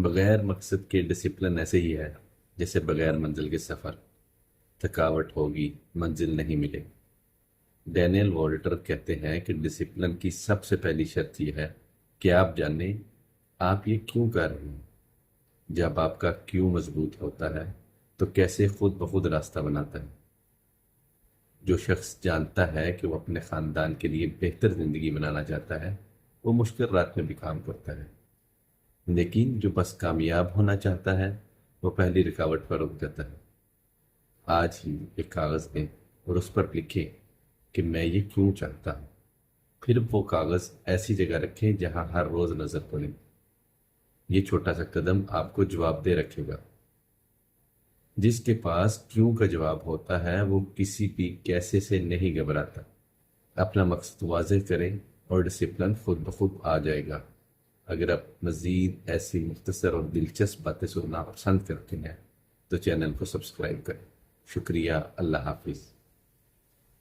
بغیر مقصد کے ڈسپلن ایسے ہی ہے جیسے بغیر منزل کے سفر۔ تھکاوٹ ہوگی، منزل نہیں ملے۔ ڈینیل والٹر کہتے ہیں کہ ڈسپلن کی سب سے پہلی شرط یہ ہے کہ آپ جانیں آپ یہ کیوں کر رہے ہیں۔ جب آپ کا کیوں مضبوط ہوتا ہے تو کیسے خود بخود راستہ بناتا ہے۔ جو شخص جانتا ہے کہ وہ اپنے خاندان کے لیے بہتر زندگی بنانا چاہتا ہے وہ مشکل رات میں بھی کام کرتا ہے، لیکن جو بس کامیاب ہونا چاہتا ہے وہ پہلی رکاوٹ پر رک جاتا ہے۔ آج ہی ایک کاغذ دیں اور اس پر لکھیں کہ میں یہ کیوں چاہتا ہوں، پھر وہ کاغذ ایسی جگہ رکھیں جہاں ہر روز نظر پڑے۔ یہ چھوٹا سا قدم آپ کو جواب دے رکھے گا۔ جس کے پاس کیوں کا جواب ہوتا ہے وہ کسی بھی کیسے سے نہیں گھبراتا۔ اپنا مقصد واضح کریں اور ڈسپلن خود بخود آ جائے گا۔ اگر آپ مزید ایسی مختصر اور دلچسپ باتیں سننا پسند کرتے ہیں تو چینل کو سبسکرائب کریں۔ شکریہ، اللہ حافظ۔